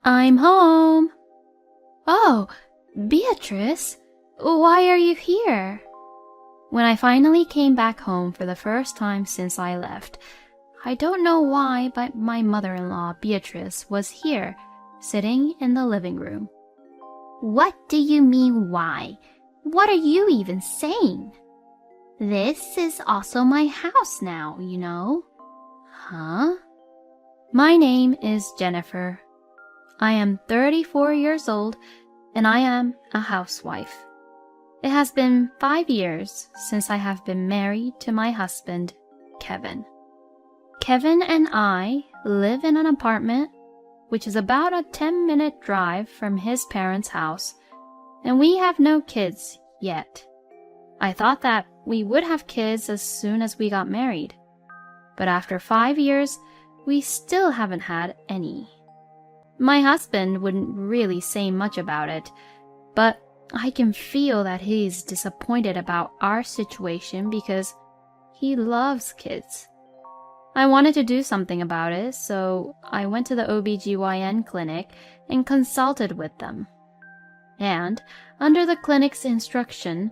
I'm home. Oh, Beatrice, why are you here? When I finally came back home for the first time since I left, I don't know why, but my mother-in-law, Beatrice, was here, sitting in the living room. What do you mean, why? What are you even saying? This is also my house now, you know. Huh? My name is Jennifer. I am 34 years old, and I am a housewife. It has been 5 years since I have been married to my husband, Kevin. Kevin and I live in an apartment which is about a 10-minute drive from his parents' house, and we have no kids yet. I thought that we would have kids as soon as we got married, but after 5 years, we still haven't had any. My husband wouldn't really say much about it, but I can feel that he's disappointed about our situation because he loves kids. I wanted to do something about it, so I went to the OBGYN clinic and consulted with them. And, under the clinic's instruction,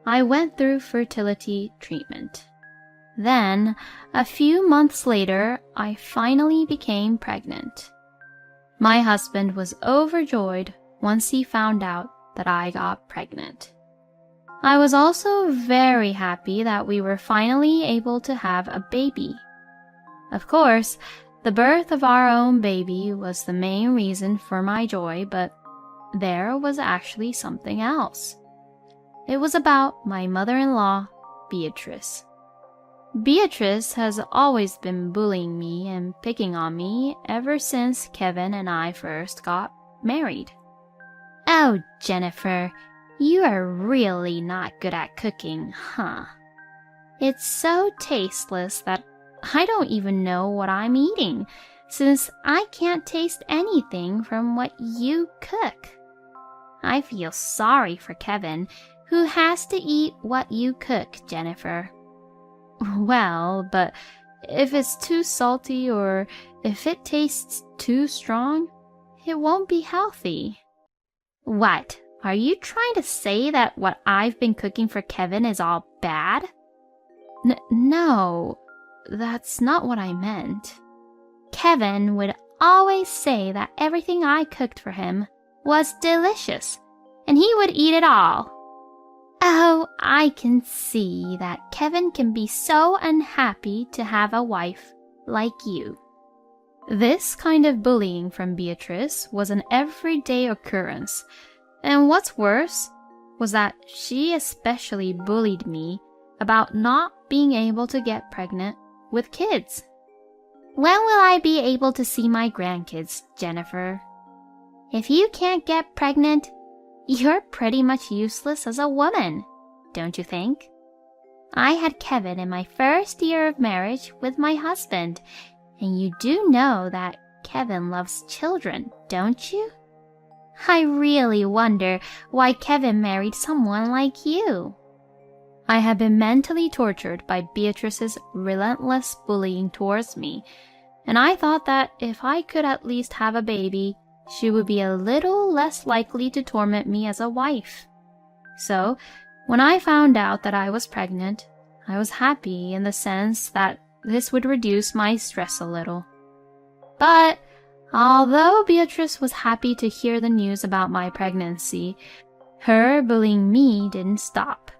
I went through fertility treatment. Then, a few months later, I finally became pregnant. My husband was overjoyed once he found out that I got pregnant. I was also very happy that we were finally able to have a baby. Of course, the birth of our own baby was the main reason for my joy, but there was actually something else. It was about my mother-in-law, Beatrice. Beatrice has always been bullying me and picking on me ever since Kevin and I first got married. Oh, Jennifer, you are really not good at cooking, huh? It's so tasteless that I don't even know what I'm eating, since I can't taste anything from what you cook. I feel sorry for Kevin, who has to eat what you cook, Jennifer. Well, but if it's too salty or if it tastes too strong, it won't be healthy. What? Are you trying to say that what I've been cooking for Kevin is all bad? No, that's not what I meant. Kevin would always say that everything I cooked for him was delicious, and he would eat it all. Oh, I can see that Kevin can be so unhappy to have a wife like you. This kind of bullying from Beatrice was an everyday occurrence, and what's worse was that she especially bullied me about not being able to get pregnant with kids. When will I be able to see my grandkids, Jennifer? If you can't get pregnant, you're pretty much useless as a woman, don't you think? I had Kevin in my first year of marriage with my husband, and you do know that Kevin loves children, don't you? I really wonder why Kevin married someone like you. I had been mentally tortured by Beatrice's relentless bullying towards me, and I thought that if I could at least have a baby, she would be a little less likely to torment me as a wife. So, when I found out that I was pregnant, I was happy in the sense that this would reduce my stress a little. But, although Beatrice was happy to hear the news about my pregnancy, her bullying me didn't stop.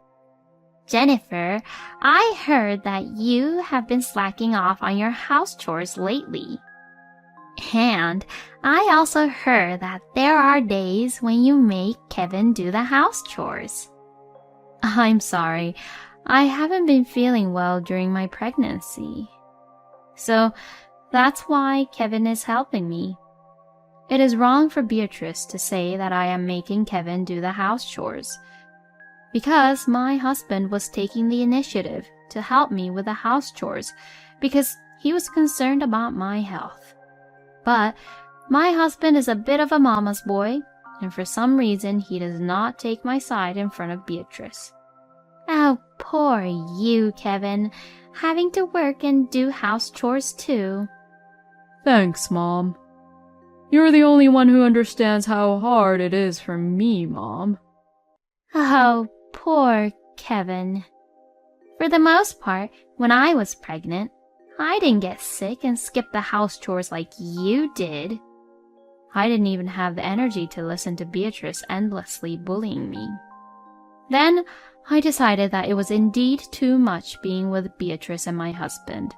Jennifer, I heard that you have been slacking off on your house chores lately. And I also heard that there are days when you make Kevin do the house chores. I'm sorry, I haven't been feeling well during my pregnancy. So that's why Kevin is helping me. It is wrong for Beatrice to say that I am making Kevin do the house chores, because my husband was taking the initiative to help me with the house chores because he was concerned about my health. But my husband is a bit of a mama's boy, and for some reason he does not take my side in front of Beatrice. Oh, poor you, Kevin, having to work and do house chores too. Thanks, Mom. You're the only one who understands how hard it is for me, Mom. Oh, poor Kevin. For the most part, when I was pregnant, I didn't get sick and skip the house chores like you did. I didn't even have the energy to listen to Beatrice endlessly bullying me. Then I decided that it was indeed too much being with Beatrice and my husband,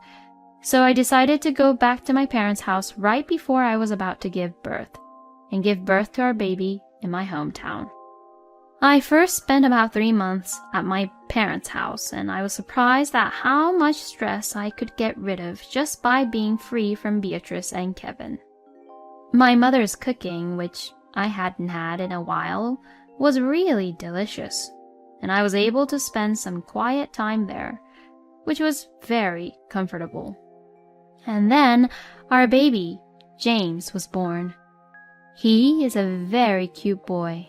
so I decided to go back to my parents' house right before I was about to give birth, and give birth to our baby in my hometown. I first spent about 3 months at my parents' house, and I was surprised at how much stress I could get rid of just by being free from Beatrice and Kevin. My mother's cooking, which I hadn't had in a while, was really delicious, and I was able to spend some quiet time there, which was very comfortable. And then our baby, James, was born. He is a very cute boy.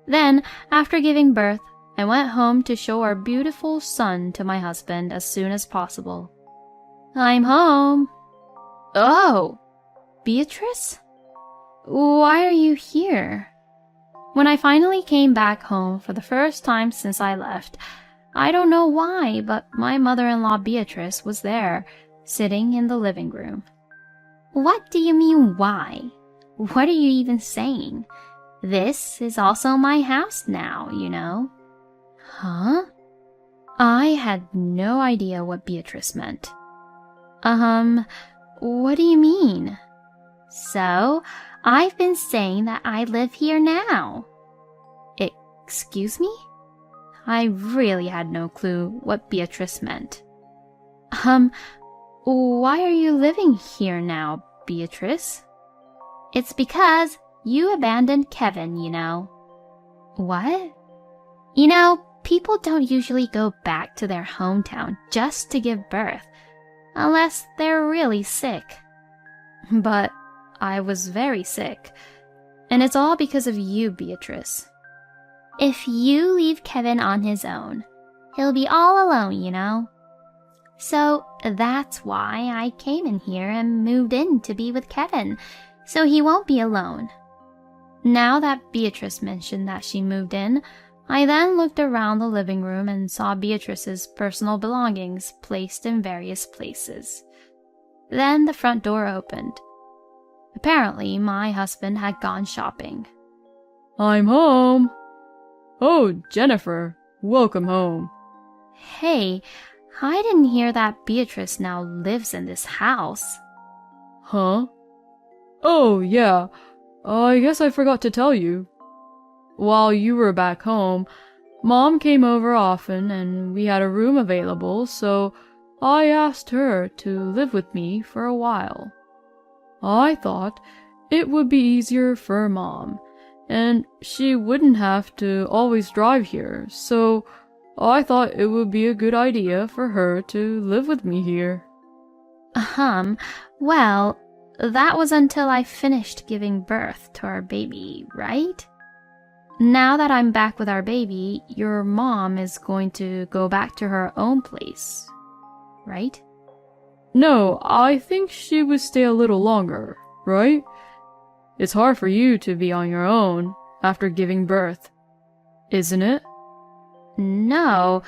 Then, after giving birth, I went home to show our beautiful son to my husband as soon as possible. I'm home. Oh, Beatrice? Why are you here? When I finally came back home for the first time since I left, I don't know why, but my mother-in-law Beatrice was there, sitting in the living room. What do you mean, why? What are you even saying? This is also my house now, you know. Huh? I had no idea what Beatrice meant. What do you mean? So, I've been saying that I live here now. Excuse me? I really had no clue what Beatrice meant. Why are you living here now, Beatrice? It's because you abandoned Kevin, you know. What? You know, people don't usually go back to their hometown just to give birth, unless they're really sick. But I was very sick, and it's all because of you, Beatrice. If you leave Kevin on his own, he'll be all alone, you know. So that's why I came in here and moved in to be with Kevin, so he won't be alone. Now that Beatrice mentioned that she moved in, I then looked around the living room and saw Beatrice's personal belongings placed in various places. Then the front door opened. Apparently, my husband had gone shopping. I'm home. Oh, Jennifer, welcome home. Hey, I didn't hear that Beatrice now lives in this house. Huh? Oh, yeah. I guess I forgot to tell you. While you were back home, Mom came over often and we had a room available, so I asked her to live with me for a while. I thought it would be easier for Mom, and she wouldn't have to always drive here, so I thought it would be a good idea for her to live with me here. Well, that was until I finished giving birth to our baby, right? Now that I'm back with our baby, your mom is going to go back to her own place, right? No, I think she would stay a little longer, right? It's hard for you to be on your own after giving birth, isn't it? No,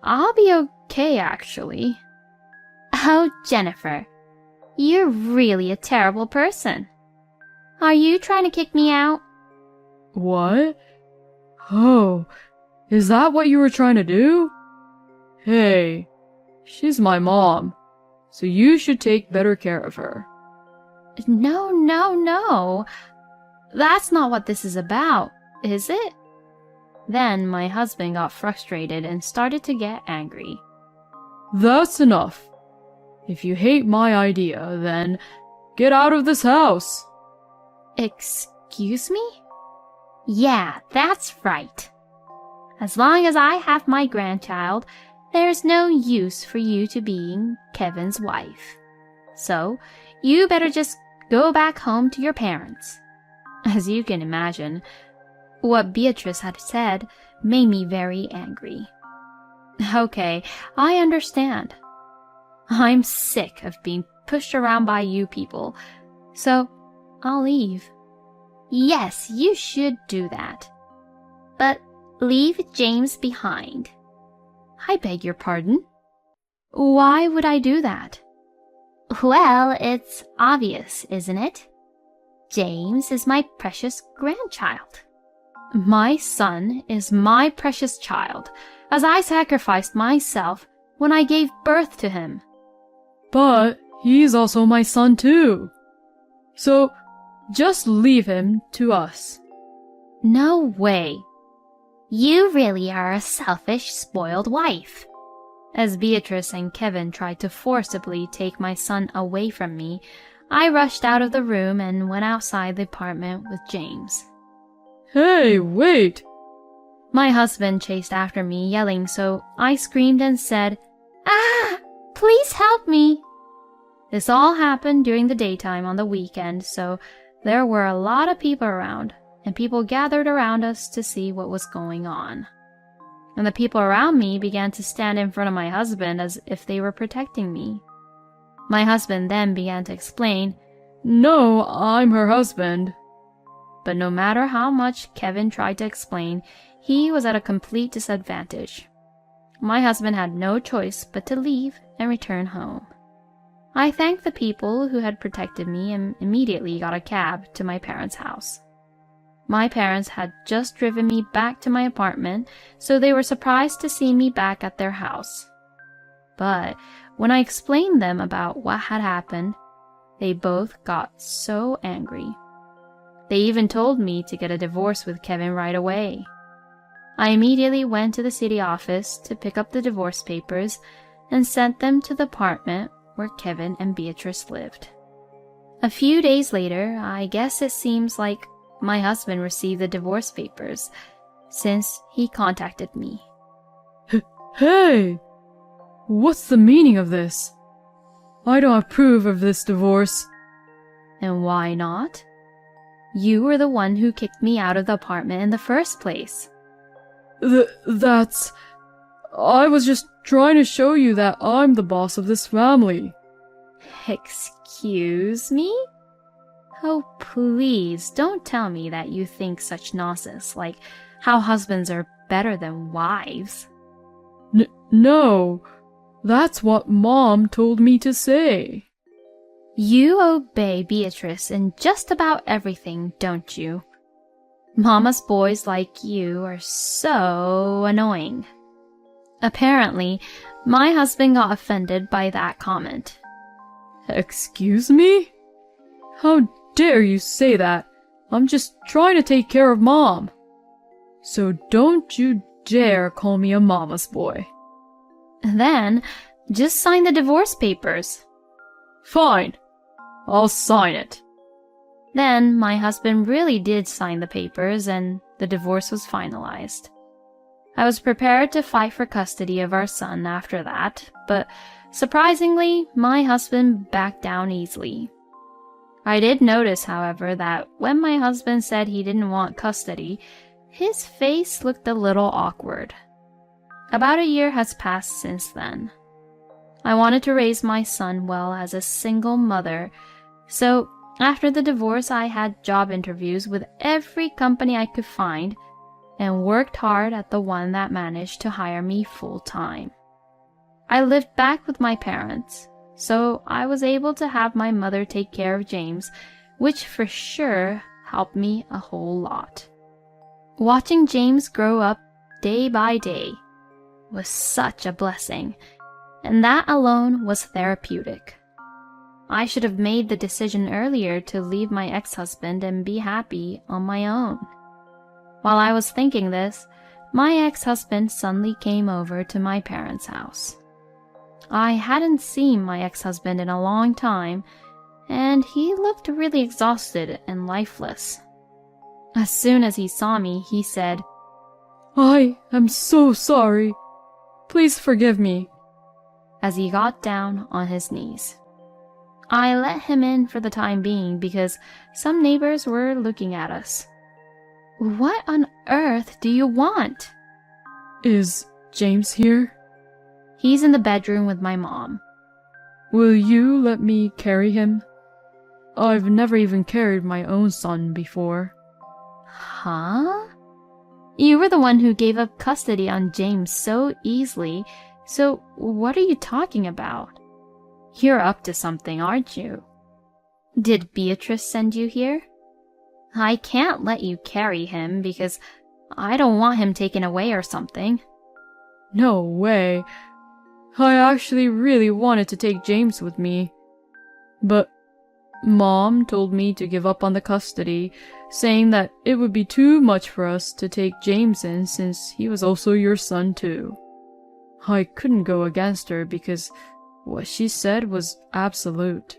I'll be okay, actually. Oh, Jennifer, you're really a terrible person. Are you trying to kick me out? What? Oh, is that what you were trying to do? Hey, she's my mom, so you should take better care of her. No. That's not what this is about, is it? Then my husband got frustrated and started to get angry. That's enough. If you hate my idea, then get out of this house. Excuse me? Yeah, that's right. As long as I have my grandchild, there's no use for you to being Kevin's wife. So, you better just go back home to your parents. As you can imagine, what Beatrice had said made me very angry. Okay, I understand. I'm sick of being pushed around by you people, so I'll leave. Yes, you should do that. But leave James behind. I beg your pardon? Why would I do that? Well, it's obvious, isn't it? James is my precious grandchild. My son is my precious child, as I sacrificed myself when I gave birth to him. But he's also my son too. So just leave him to us. No way. You really are a selfish, spoiled wife. As Beatrice and Kevin tried to forcibly take my son away from me, I rushed out of the room and went outside the apartment with James. Hey, wait! My husband chased after me, yelling, so I screamed and said, "Ah! Please help me!" This all happened during the daytime on the weekend, so there were a lot of people around, and people gathered around us to see what was going on. And the people around me began to stand in front of my husband as if they were protecting me. My husband then began to explain, No, I'm her husband. But no matter how much Kevin tried to explain, he was at a complete disadvantage. My husband had no choice but to leave and return home. I thanked the people who had protected me and immediately got a cab to my parents' house. My parents had just driven me back to my apartment, so they were surprised to see me back at their house. But when I explained them about what had happened, they both got so angry. They even told me to get a divorce with Kevin right away. I immediately went to the city office to pick up the divorce papers and sent them to the apartment where Kevin and Beatrice lived. A few days later, I guess it seems like my husband received the divorce papers, since he contacted me. Hey! What's the meaning of this? I don't approve of this divorce. And why not? You were the one who kicked me out of the apartment in the first place. That's... I was just trying to show you that I'm the boss of this family. Excuse me? Oh, please, don't tell me that you think such nonsense, like how husbands are better than wives. No, that's what Mom told me to say. You obey Beatrice in just about everything, don't you? Mama's boys like you are so annoying. Apparently, my husband got offended by that comment. Excuse me? How dare you say that? I'm just trying to take care of Mom. So don't you dare call me a mama's boy. Then, just sign the divorce papers. Fine. I'll sign it. Then, my husband really did sign the papers and the divorce was finalized. I was prepared to fight for custody of our son after that, but surprisingly, my husband backed down easily. I did notice, however, that when my husband said he didn't want custody, his face looked a little awkward. About a year has passed since then. I wanted to raise my son well as a single mother, so after the divorce I had job interviews with every company I could find and worked hard at the one that managed to hire me full-time. I lived back with my parents, so I was able to have my mother take care of James, which for sure helped me a whole lot. Watching James grow up day by day was such a blessing, and that alone was therapeutic. I should have made the decision earlier to leave my ex-husband and be happy on my own. While I was thinking this, my ex-husband suddenly came over to my parents' house. I hadn't seen my ex-husband in a long time, and he looked really exhausted and lifeless. As soon as he saw me, he said, I am so sorry. Please forgive me. As he got down on his knees. I let him in for the time being because some neighbors were looking at us. What on earth do you want? Is James here? He's in the bedroom with my mom. Will you let me carry him? I've never even carried my own son before. Huh? You were the one who gave up custody on James so easily, so what are you talking about? You're up to something, aren't you? Did Beatrice send you here? I can't let you carry him because I don't want him taken away or something. No way. I actually really wanted to take James with me. But Mom told me to give up on the custody, saying that it would be too much for us to take James in since he was also your son too. I couldn't go against her because what she said was absolute.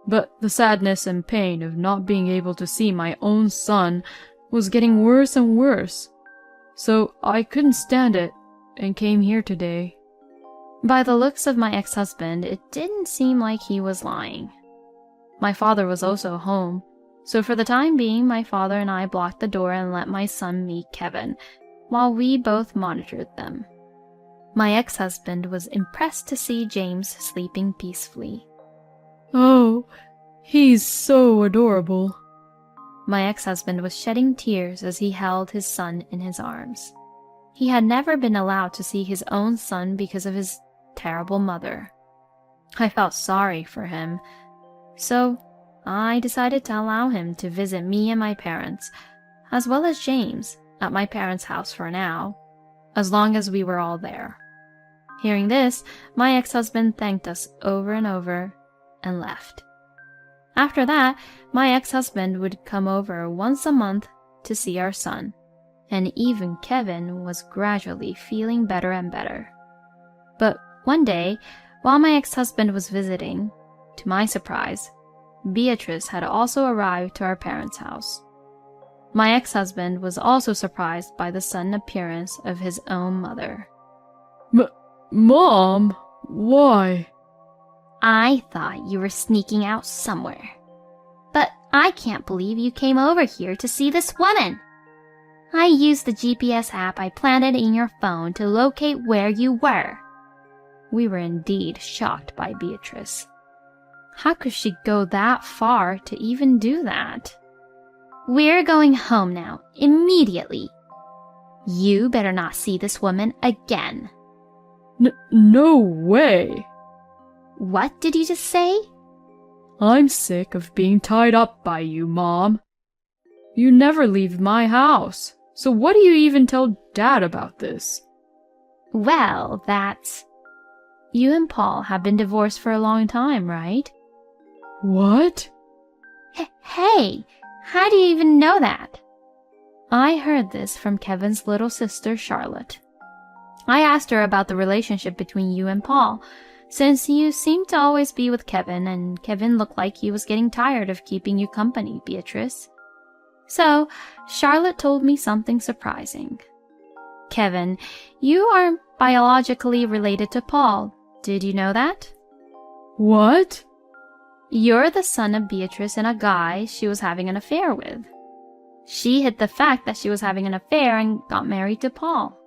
But the sadness and pain of not being able to see my own son was getting worse and worse. So I couldn't stand it and came here today. By the looks of my ex-husband, it didn't seem like he was lying. My father was also home, so for the time being, my father and I blocked the door and let my son meet Kevin, while we both monitored them. My ex-husband was impressed to see James sleeping peacefully. Oh, he's so adorable. My ex-husband was shedding tears as he held his son in his arms. He had never been allowed to see his own son because of his terrible mother. I felt sorry for him, so I decided to allow him to visit me and my parents, as well as James, at my parents' house for now, as long as we were all there. Hearing this, my ex-husband thanked us over and over and left. After that, my ex-husband would come over once a month to see our son, and even Kevin was gradually feeling better and better. But one day, while my ex-husband was visiting, to my surprise, Beatrice had also arrived to our parents' house. My ex-husband was also surprised by the sudden appearance of his own mother. Mom, why? I thought you were sneaking out somewhere. But I can't believe you came over here to see this woman. I used the GPS app I planted in your phone to locate where you were. We were indeed shocked by Beatrice. How could she go that far to even do that? We're going home now, immediately. You better not see this woman again. No way. What did you just say? I'm sick of being tied up by you, Mom. You never leave my house, so what do you even tell Dad about this? Well, that's... You and Paul have been divorced for a long time, right? What? Hey, how do you even know that? I heard this from Kevin's little sister, Charlotte. I asked her about the relationship between you and Paul, since you seemed to always be with Kevin, and Kevin looked like he was getting tired of keeping you company, Beatrice. So, Charlotte told me something surprising. Kevin, you are biologically related to Paul. Did you know that? What? You're the son of Beatrice and a guy she was having an affair with. She hid the fact that she was having an affair and got married to Paul.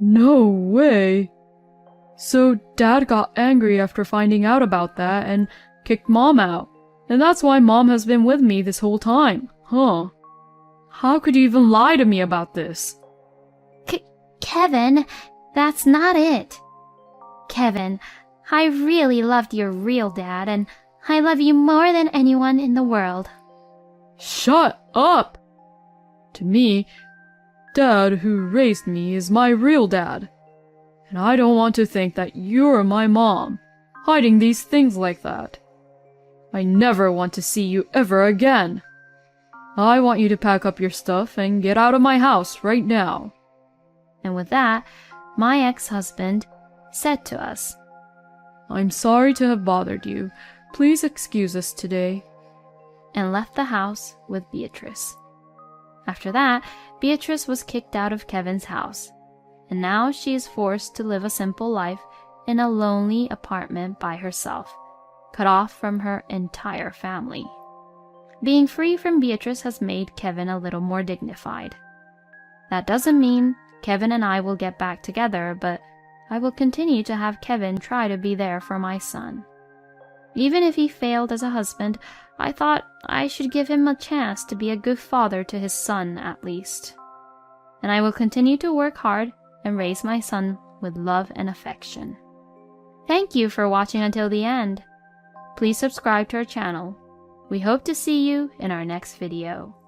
No way. So Dad got angry after finding out about that and kicked Mom out. And that's why Mom has been with me this whole time, huh? How could you even lie to me about this? Kevin, that's not it. Kevin, I really loved your real dad, and I love you more than anyone in the world. Shut up! To me, Dad who raised me is my real dad. And I don't want to think that you're my mom, hiding these things like that. I never want to see you ever again. I want you to pack up your stuff and get out of my house right now. And with that, my ex-husband said to us, I'm sorry to have bothered you. Please excuse us today. And left the house with Beatrice. After that, Beatrice was kicked out of Kevin's house, and now she is forced to live a simple life in a lonely apartment by herself, cut off from her entire family. Being free from Beatrice has made Kevin a little more dignified. That doesn't mean Kevin and I will get back together, but I will continue to have Kevin try to be there for my son. Even if he failed as a husband, I thought I should give him a chance to be a good father to his son at least. And I will continue to work hard and raise my son with love and affection. Thank you for watching until the end. Please subscribe to our channel. We hope to see you in our next video.